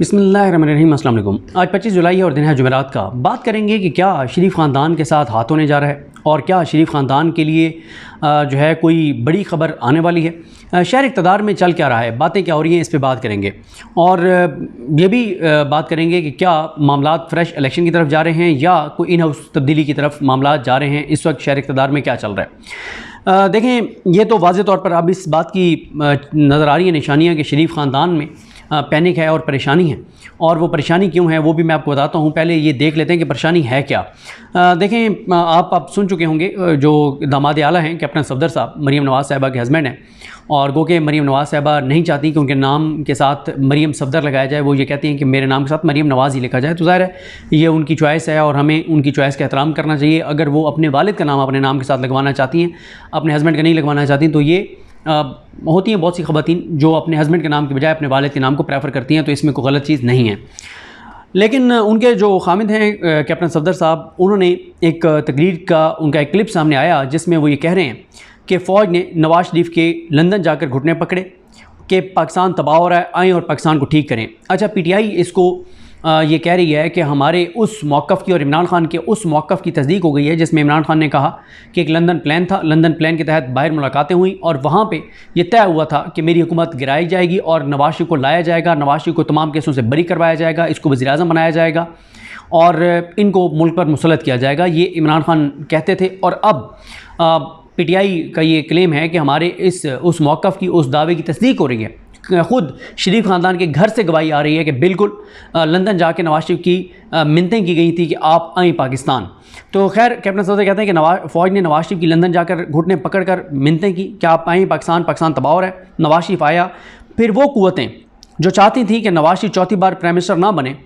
बिस्मिल्लाहिर्रहमानिर्रहीम। अस्सलाम वालेकुम। आज 25 जुलाई है और दिन है जुमेरात का। बात करेंगे कि क्या शरीफ ख़ानदान के साथ हाथ होने जा रहा है और क्या शरीफ ख़ानदान के लिए जो है कोई बड़ी ख़बर आने वाली है। शहर इक़्तिदार में चल क्या रहा है, बातें क्या हो रही हैं, इस पे बात करेंगे। और ये भी बात करेंगे कि क्या मामलात फ्रेश इलेक्शन की तरफ जा रहे हैं या कोई इन हाउस तब्दीली की तरफ मामलात जा रहे हैं। इस वक्त शहर इक़्तिदार में क्या चल रहा है। देखें, ये तो वाज़े तौर पर अब इस बात की नज़र आ रही है निशानियाँ कि शरीफ ख़ानदान में पैनिक है और परेशानी है। और वो परेशानी क्यों है वो भी मैं आपको बताता हूँ। पहले ये देख लेते हैं कि परेशानी है क्या। देखें, आप सुन चुके होंगे जो दामाद आला हैं कैप्टन सफदर साहब, मरीम नवाज़ साहिबा के हस्बैंड हैं। और गो के मरीम नवाज़ साहिबा नहीं चाहती कि उनके नाम के साथ मरीम सफदर लगाया जाए। वो ये कहती हैं कि मेरे नाम के साथ मरीम नवाज़ ही लिखा जाए। तो ज़ाहिर है ये उनकी चॉइस है और हमें उनकी चॉइस का एहतराम करना चाहिए। अगर वो अपने वालिद का नाम अपने नाम के साथ लगवाना चाहती हैं, अपने हस्बैंड का नहीं लगवाना चाहती, तो ये होती हैं बहुत सी ख़वातीन जो अपने हस्बैंड के नाम के बजाय अपने वालिद के नाम को प्रेफर करती हैं। तो इसमें कोई गलत चीज़ नहीं है। लेकिन उनके जो खामिद हैं कैप्टन सफदर साहब, उन्होंने एक तकरीर का उनका एक क्लिप सामने आया जिसमें वो ये कह रहे हैं कि फ़ौज ने नवाज़ शरीफ के लंदन जाकर घुटने पकड़े कि पाकिस्तान तबाह हो रहा है, आएँ और पाकिस्तान को ठीक करें। अच्छा, PTI इसको ये कह रही है कि हमारे उस मौक़िफ़ की और इमरान खान के उस मौक़िफ़ की तस्दीक हो गई है जिसमें इमरान खान ने कहा कि एक लंदन प्लान था, लंदन प्लान के तहत बाहर मुलाकातें हुई और वहाँ पे ये तय हुआ था कि मेरी हुकूमत गिराई जाएगी और नवाज़ शरीफ को लाया जाएगा, नवाज़ शरीफ को तमाम केसों से बरी करवाया जाएगा, इसको वज़ीर-ए-आज़म बनाया जाएगा और इनको मुल्क पर मुसल्लत किया जाएगा। ये इमरान खान कहते थे। और अब PTI का ये क्लेम है कि हमारे उस मौक़िफ़ की, उस दावे की तस्दीक हो रही है। ख़ुद शरीफ ख़ानदान के घर से गवाही आ रही है कि बिल्कुल लंदन जाके नवाज़ शरीफ की मिन्नतें की गई थी कि आप आएँ पाकिस्तान। तो खैर, कैप्टन सफदर कहते हैं कि फ़ौज ने नवाज़ शरीफ की लंदन जाकर घुटने पकड़ कर मिन्नतें की कि आप आएँ पाकिस्तान, पाकिस्तान तबाह हो रहा है। नवाज़ शरीफ आया। फिर वो क़ुव्वतें जो चाहती थी कि नवाज़ शरीफ चौथी बार प्राइम मिनिस्टर ना बने,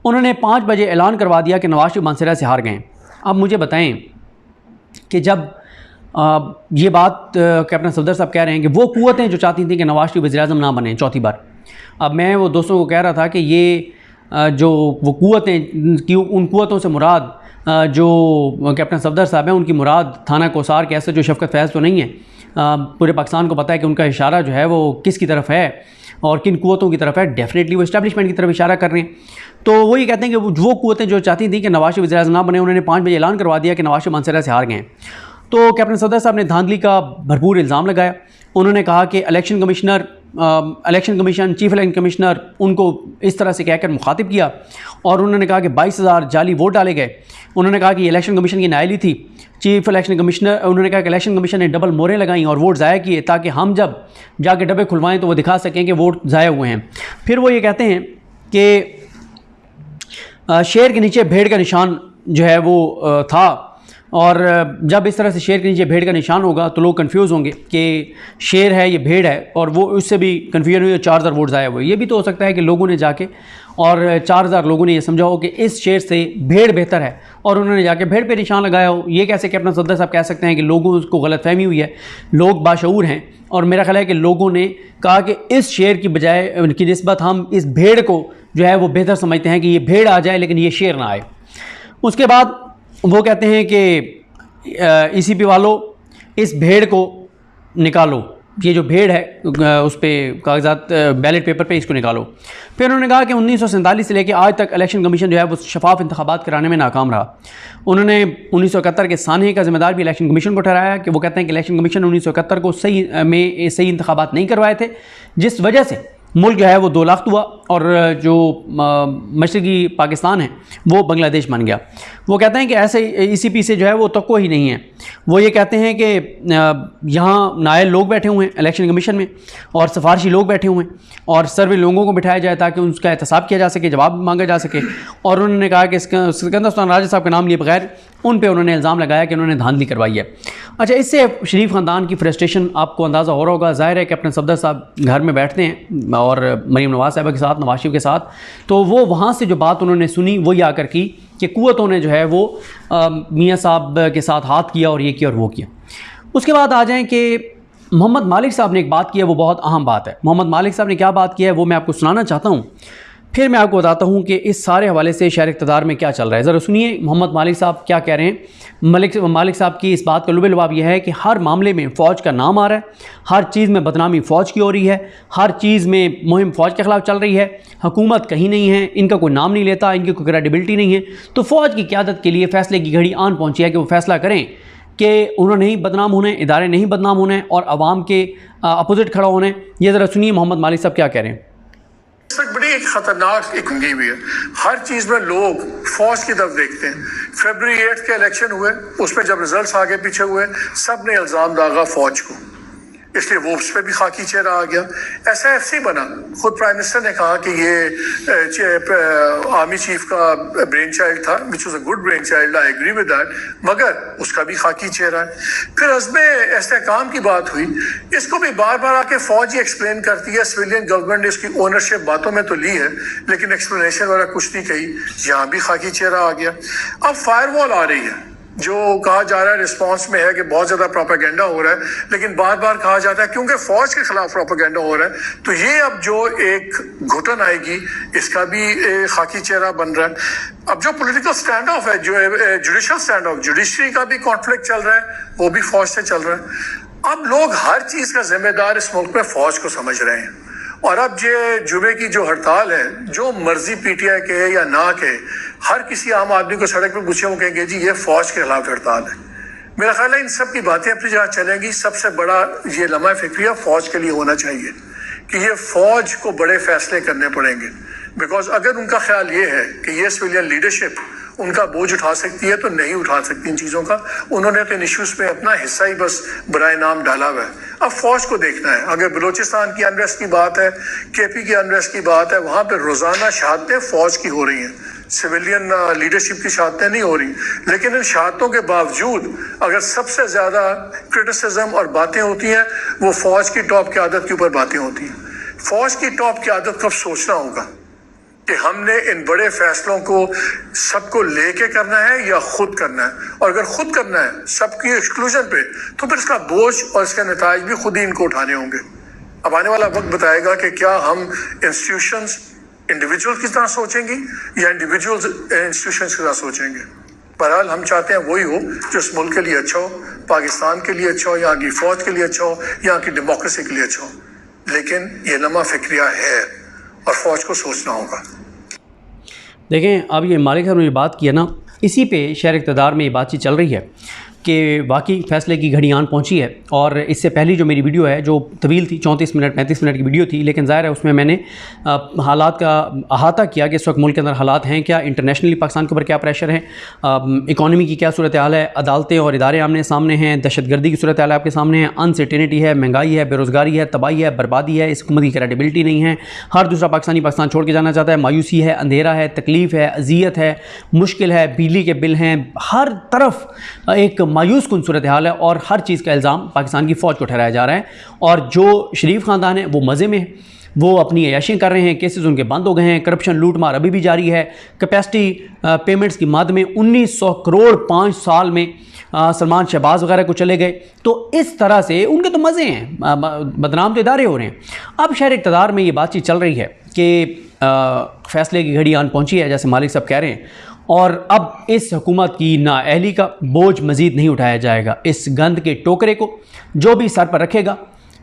उन्होंने 5 बजे ऐलान करवा दिया कि नवाज़ शरीफ मानसरा से हार गए। अब मुझे बताएँ कि जब ये बात कैप्टन सफदर साहब कह रहे हैं कि वो क़ुव्वतें जो चाहती थी कि नवाज़ शरीफ वज़ीर-ए-आज़म ना बने चौथी बार, अब मैं वो दोस्तों को कह रहा था कि ये जो वो क़ुव्वतें की, उन क़ुव्वतों से मुराद जो कैप्टन सफदर साहब हैं उनकी मुराद थाना कोसार के ऐसे जो शफ़क़त फैज़ तो नहीं है। पूरे पाकिस्तान को पता है कि उनका इशारा जो है वो किस की तरफ है और किन क़ुव्वतों की तरफ है। डेफिनेटली वो इस्टेब्लिशमेंट की तरफ इशारा कर रहे हैं। तो वो ये कहते हैं कि वो क़ुव्वतें जो चाहती थी कि नवाज़ शरीफ वज़ीर-ए-आज़म ना बने, उन्होंने 5 बजे ऐलान करवा दिया कि नवाज़ शरीफ मानसरा से हार गए। तो कैप्टन सफदर साहब ने धांधली का भरपूर इल्ज़ाम लगाया। उन्होंने कहा कि election commission, chief election commissioner उनको इस तरह से कहकर मुखातिब किया और उन्होंने कहा कि 22,000 जाली वोट डाले गए। उन्होंने कहा कि इलेक्शन कमीशन की नाअहली थी। चीफ इलेक्शन कमिश्नर, उन्होंने कहा कि इलेक्शन कमीशन ने डबल मोहरें लगाई और वोट ज़ाया किए ताकि हम जब जाके डब्बे खुलवाएँ तो वो दिखा सकें कि वोट ज़ाया हुए हैं। फिर वो ये कहते हैं कि शेर के नीचे भेड़ का निशान जो है वो था और जब इस तरह से शेर के नीचे भेड़ का निशान होगा तो लोग कंफ्यूज होंगे कि शेर है ये भेड़ है, और वो उससे भी कन्फ्यूजन हुई। 4,000 वोट ज़ाया हुए। ये भी तो हो सकता है कि लोगों ने जाके और 4,000 लोगों ने ये समझा हो कि इस शेर से भेड़ बेहतर है और उन्होंने जाके भेड़ पे निशान लगाया हो। ये कैसे कैप्टन सफदर साहब कह सकते हैं कि लोगों को गलतफहमी हुई है। लोग बाशऊर हैं और मेरा ख्याल है कि लोगों ने कहा कि इस शेर की बजाय की निस्बत हम इस भेड़ को जो है वो बेहतर समझते हैं कि ये भेड़ आ जाए लेकिन ये शेर ना आए। उसके बाद वो कहते हैं कि ECP वालों, इस भेड़ को निकालो, ये जो भेड़ है उस पर कागजात बैलेट पेपर पे इसको निकालो। फिर उन्होंने कहा कि 1947 से लेकर आज तक इलेक्शन कमीशन जो है वो शफाफ इंतखाबात कराने में नाकाम रहा। उन्होंने 1971 के सानहे का जिम्मेदार भी इलेक्शन कमीशन को ठहराया कि वो कहते हैं कि इलेक्शन कमीशन 1971 को सही इंतखाबात नहीं करवाए थे, जिस वजह से मुल्क जो है वो 2 लाख हुआ और जो मशरक़ी पाकिस्तान है वो बांग्लादेश बन गया। वो कहते हैं कि ऐसे ECP से जो है वो तवक्को ही नहीं है। वो ये कहते हैं कि यहाँ नायल लोग बैठे हुए हैं इलेक्शन कमीशन में और सिफारशी लोग बैठे हुए हैं और सर्वे लोगों को बिठाया जाए ताकि उसका एहतसाब किया जा सके, जवाब मांगा जा सके। और उन्होंने कहा कि सिकंदर सुल्तान राजा साहब का नाम लिए बगैर उन पर उन्होंने इल्ज़ाम लगाया कि उन्होंने धांधली करवाई है। अच्छा, इससे शरीफ ख़ानदान की फ्रस्ट्रेशन आपको अंदाज़ा हो रहा होगा। ज़ाहिर है कि कैप्टन सफदर साहब घर में बैठते हैं और मरीम नवाज़ साहिबा के साथ, नवाज़ शरीफ के साथ, तो वो वहाँ से जो बात उन्होंने सुनी वही आकर की कि क़ुव्वतों ने जो है वो मियाँ साहब के साथ हाथ किया और ये किया और वो किया। उसके बाद आ जाएँ कि मोहम्मद मालिक साहब ने एक बात की है, वो बहुत अहम बात है। मोहम्मद मालिक साहब ने क्या बात की है वो मैं आपको सुनाना चाहता हूँ। फिर मैं आपको बताता हूँ कि इस सारे हवाले से शहर इक़्तिदार में क्या चल रहा है। ज़रा सुनिए मोहम्मद मालिक साहब क्या कह रहे हैं। मालिक साहब की इस बात का लुबे लुबाब यह है कि हर मामले में फ़ौज का नाम आ रहा है, हर चीज़ में बदनामी फ़ौज की हो रही है, हर चीज़ में मुहिम फ़ौज के ख़िलाफ़ चल रही है, हुकूमत कहीं नहीं है, इनका कोई नाम नहीं लेता, इनकी कोई क्रेडिबिलिटी नहीं है। तो फ़ौज की क़यादत के लिए फ़ैसले की घड़ी आन पहुँची है कि वो फ़ैसला करें कि उन्होंने नहीं बदनाम होने, इदारे नहीं बदनाम होने और आवाम के अपोजिट खड़ा होने। ये ज़रा सुनिए मोहम्मद मालिक साहब क्या कह रहे हैं। बड़ी एक खतरनाक एक हुई है। हर चीज में लोग फौज की तरफ देखते हैं। फरवरी 8 के इलेक्शन हुए, उसमें जब रिजल्ट्स आगे पीछे हुए, सब ने इल्जाम दागा फौज को, इसलिए वो उस पर भी खाकी चेहरा आ गया। SIFC बना, खुद प्राइम मिनिस्टर ने कहा कि ये आर्मी चीफ का ब्रेन चाइल्ड था, which was a good brainchild, I agree with that, मगर उसका भी खाकी चेहरा है। फिर अज़्म इस्तेहकाम की बात हुई, इसको भी बार बार आके फौज ही एक्सप्लेन करती है। सिविलियन गवर्नमेंट ने इसकी ओनरशिप बातों में तो ली है, लेकिन एक्सप्लेनेशन वाला कुछ नहीं कही, यहाँ भी खाकी चेहरा आ गया। अब फायरवॉल आ रही है, जो कहा जा रहा है रिस्पांस में है कि बहुत ज्यादा प्रोपेगेंडा हो रहा है, लेकिन बार बार कहा जाता है क्योंकि फौज के खिलाफ प्रोपेगेंडा हो रहा है। तो ये अब जो एक घुटन आएगी, इसका भी खाकी चेहरा बन रहा है। अब जो पॉलिटिकल स्टैंड ऑफ है, जो जुडिशियल स्टैंड ऑफ, जुडिशरी का भी कॉन्फ्लिक्ट चल रहा है, वो भी फौज से चल रहा है। अब लोग हर चीज का जिम्मेदार इस मुल्क में फौज को समझ रहे हैं। और अब ये जुमे की जो हड़ताल है, जो मर्जी PTI के या ना के, हर किसी आम आदमी को सड़क पर पूछे वो कहेंगे जी ये फौज के खिलाफ हड़ताल है। मेरा ख्याल है इन सब की बातें अपनी जगह चलेंगी। सबसे बड़ा ये लम्हा फिक्रिया फौज के लिए होना चाहिए कि ये फौज को बड़े फैसले करने पड़ेंगे। बिकॉज अगर उनका ख्याल ये है कि ये सिविलियन लीडरशिप उनका बोझ उठा सकती है, तो नहीं उठा सकती इन चीज़ों का। उन्होंने तो इन इश्यूज़ पे अपना हिस्सा ही बस बराए नाम डाला हुआ है। अब फौज को देखना है। अगर बलूचिस्तान की अनरेस्ट की बात है, KP की अनरेस्ट की बात है, वहाँ पे रोज़ाना शहादतें फौज की हो रही हैं, सिविलियन लीडरशिप की शहादतें नहीं हो रही। लेकिन इन शहादतों के बावजूद अगर सबसे ज़्यादा क्रिटिसिज्म और बातें होती हैं, वो फौज की टॉप क़यादत के ऊपर बातें होती हैं। फौज की टॉप क़यादत को अब सोचना होगा कि हमने इन बड़े फैसलों को सबको लेके करना है या खुद करना है। और अगर खुद करना है सबकी एक्सक्लूजन पे, तो फिर इसका बोझ और इसके नताइज भी खुद ही इनको उठाने होंगे। अब आने वाला वक्त बताएगा कि क्या हम इंस्टीट्यूशंस इंडिविजुअल की तरह सोचेंगे या इंडिविजुअल्स इंस्टीट्यूशंस की तरह सोचेंगे। बहरहाल हम चाहते हैं वही हो जो इस मुल्क के लिए अच्छा हो, पाकिस्तान के लिए अच्छा हो, यहाँ की फौज के लिए अच्छा हो, यहाँ की डेमोक्रेसी के लिए अच्छा हो। लेकिन ये लम्हा फिक्रिया है और फौज को सोचना होगा। देखें, अब ये मालिक साहब ने बात की है ना, इसी पे शहर इक़्तिदार में ये बातचीत चल रही है कि वाकई फ़ैसले की घड़ी आन पहुंची है। और इससे पहली जो मेरी वीडियो है, जो तवील थी, 34 मिनट 35 मिनट की वीडियो थी, लेकिन ज़ाहिर है उसमें मैंने हालात का अहाता किया कि इस वक्त मुल्क के अंदर हालात हैं क्या, इंटरनेशनली पाकिस्तान के ऊपर क्या प्रेशर है, इकॉनमी की क्या सूरत हाल है, अदालतें और इदारे आमने सामने हैं, दहशतगर्दी की सूरत हाल आपके सामने है, अनसर्टेनिटी है, महंगाई है, बेरोज़गारी है, तबाही है, बर्बादी है, इस हुकूमत की क्रेडिबिलिटी नहीं है, हर दूसरा पाकिस्तानी पाकिस्तान छोड़ के जाना चाहता है, मायूसी है, अंधेरा है, तकलीफ़ है, अजियत है, मुश्किल है, बिजली के बिल हैं, हर तरफ एक मायूस कुन सूरत हाल है। और हर चीज़ का इल्ज़ाम पाकिस्तान की फ़ौज को ठहराया जा रहा है। और जो शरीफ ख़ानदान है वो मज़े में है, वो अपनी अयाशियाँ कर रहे हैं, केसेस उनके बंद हो गए हैं, करप्शन लूट मार अभी भी जारी है, कैपेसिटी पेमेंट्स की मद में 1900 करोड़ 5 साल में सलमान शहबाज वगैरह को चले गए। तो इस तरह से उनके तो मज़े हैं, बदनाम तो इदारे हो रहे हैं। अब शहर इक़्तिदार में ये बातचीत चल रही है कि फ़ैसले की घड़ी आन पहुँची है, जैसे मालिक साहब कह रहे हैं, और अब इस हुकूमत की नाअहली का बोझ मज़ीद नहीं उठाया जाएगा। इस गंद के टोकरे को जो भी सर पर रखेगा,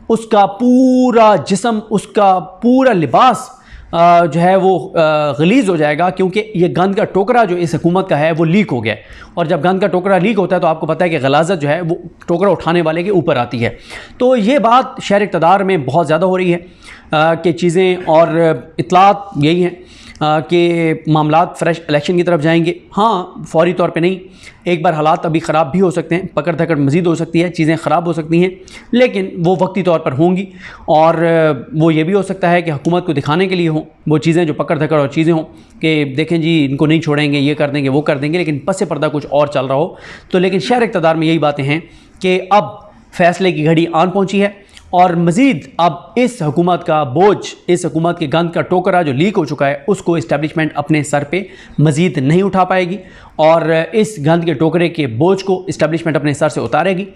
उसका पूरा जिस्म, उसका पूरा लिबास जो है वो गलीज़ हो जाएगा, क्योंकि ये गंद का टोकरा जो इस हुकूमत का है वो लीक हो गया है। और जब गंद का टोकरा लीक होता है तो आपको पता है कि गलाज़त जो है वो टोकरा उठाने वाले के ऊपर आती है। तो ये बात शहर इक़्तिदार में बहुत ज़्यादा हो रही है कि चीज़ें और इत्तलात यही हैं कि मामलात फ्रेश इलेक्शन की तरफ जाएंगे। हाँ, फौरी तौर पे नहीं, एक बार हालात अभी ख़राब भी हो सकते हैं, पकड़ धकड़ मज़ीद हो सकती है, चीज़ें ख़राब हो सकती हैं, लेकिन वो वक्ती तौर पर होंगी। और वो ये भी हो सकता है कि हुकूमत को दिखाने के लिए हों वो चीज़ें, जो पकड़ धकड़ और चीज़ें हों कि देखें जी इनको नहीं छोड़ेंगे, ये कर देंगे, वो कर देंगे, लेकिन पस से पर्दा कुछ और चल रहा हो। तो लेकिन शहर इक़्तिदार में यही बातें हैं कि अब फ़ैसले की घड़ी आन पहुँची है और मज़ीद अब इस हुकूमत का बोझ, इस हुकूमत के गंद का टोकरा जो लीक हो चुका है, उसको इस्टेब्लिशमेंट अपने सर पे मज़ीद नहीं उठा पाएगी और इस गंद के टोकरे के बोझ को इस्टेब्लिशमेंट अपने सर से उतारेगी।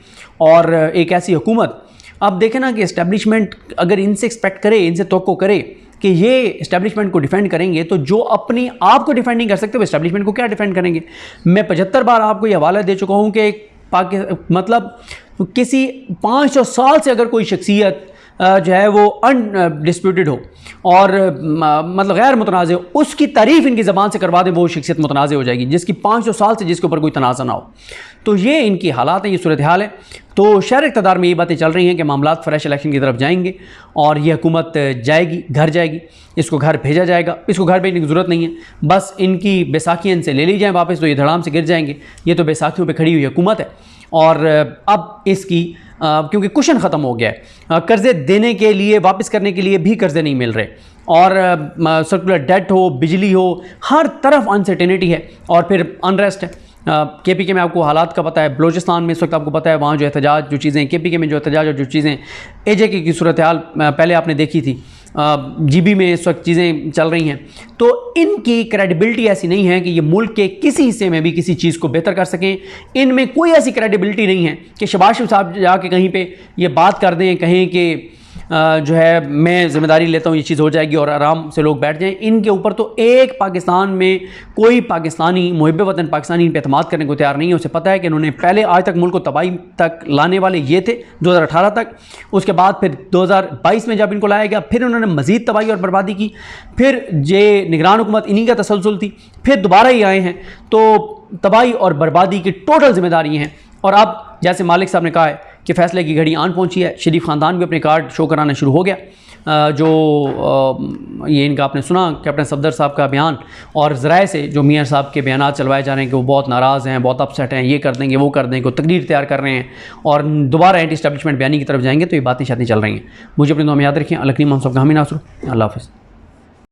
और एक ऐसी हुकूमत अब देखें ना कि इस्टेब्लिशमेंट अगर इनसे एक्सपेक्ट करे, इनसे तवक्को करे कि ये इस्टेब्लिशमेंट को डिफेंड करेंगे, तो जो अपनी आप को डिफेंड नहीं कर सकते वो इस्टेब्लिशमेंट को क्या डिफेंड करेंगे। मैं 75 बार आपको ये हवाला दे चुका हूँ कि मतलब किसी 500 साल से अगर कोई शख्सियत जो है वो अनडिस्प्यूटेड हो और मतलब गैर मुतनाज़ हो, उसकी तारीफ़ इनकी ज़बान से करवा दें, वो शख्सियत मुतनाज़ हो जाएगी जिसकी 500 साल से जिसके ऊपर कोई तनाज़ा ना हो। तो ये इनकी हालात हैं, ये सूरत हाल है। तो शहर इक़्तिदार में ये बातें चल रही हैं कि मामलात फ्रेश इलेक्शन की तरफ जाएंगे और ये हुकूमत जाएगी, घर जाएगी, इसको घर भेजा जाएगा। इसको घर भेजने की ज़रूरत नहीं है, बस इनकी बैसाखियाँ इनसे ले ली जाएँ वापस, तो ये धड़ाम से गिर जाएंगे। ये तो बैसाखियों पर खड़ी हुई हुकूमत है और अब इसकी क्योंकि कुशन ख़त्म हो गया है, कर्ज़े देने के लिए, वापस करने के लिए भी कर्ज़े नहीं मिल रहे और सर्कुलर डेट हो, बिजली हो, हर तरफ अनसर्टेनिटी है और फिर अनरेस्ट है। KPK में आपको हालात का पता है, बलूचिस्तान में इस वक्त आपको पता है वहाँ जो एहतजाज, जो चीज़ें KPK में जो एहतजाज और जो चीज़ें AJK की सूरत हाल पहले आपने देखी थी, GB में इस वक्त चीज़ें चल रही हैं। तो इनकी क्रेडिबिलिटी ऐसी नहीं है कि ये मुल्क के किसी हिस्से में भी किसी चीज़ को बेहतर कर सकें। इनमें कोई ऐसी क्रेडिबिलिटी नहीं है कि शहबाज शरीफ साहब जाके कहीं पे ये बात कर दें, कहें कि जो है मैं ज़िम्मेदारी लेता हूँ, ये चीज़ हो जाएगी और आराम से लोग बैठ जाएं। इनके ऊपर तो एक पाकिस्तान में कोई पाकिस्तानी मुहिब वतन पाकिस्तानी इन पर एतमाद करने को तैयार नहीं है। उसे पता है कि इन्होंने पहले आज तक मुल्क को तबाही तक लाने वाले ये थे 2018 तक, उसके बाद फिर 2022 में जब इनको लाया गया फिर उन्होंने मज़ीद तबाही और बर्बादी की, फिर ये निगरान हुकूमत इन्हीं का तसलसल थी, फिर दोबारा ही आए हैं। तो तबाही और बर्बादी की टोटल जिम्मेदारी हैं। और अब जैसे मालिक साहब ने कहा है कि फ़ैसले की घड़ी आन पहुंची है, शरीफ ख़ानदान भी अपने कार्ड शो कराना शुरू हो गया। जो ये इनका आपने सुना कैप्टन सफदर साहब का बयान और ज़राए से जो मियाँ साहब के बयान चलवाए जा रहे हैं कि वो बहुत नाराज़ हैं, बहुत अपसेट हैं, ये कर देंगे, वो कर देंगे, तकरीर तैयार कर रहे हैं और दोबारा एंटी एस्टेब्लिशमेंट बयानी की तरफ जाएंगे। तो ये बातें शातें चल रही हैं। मुझे अपनी दुआ में याद रखें। अल्लाह करीम हम सब का हामी नासर। अल्लाह हाफ़िज़।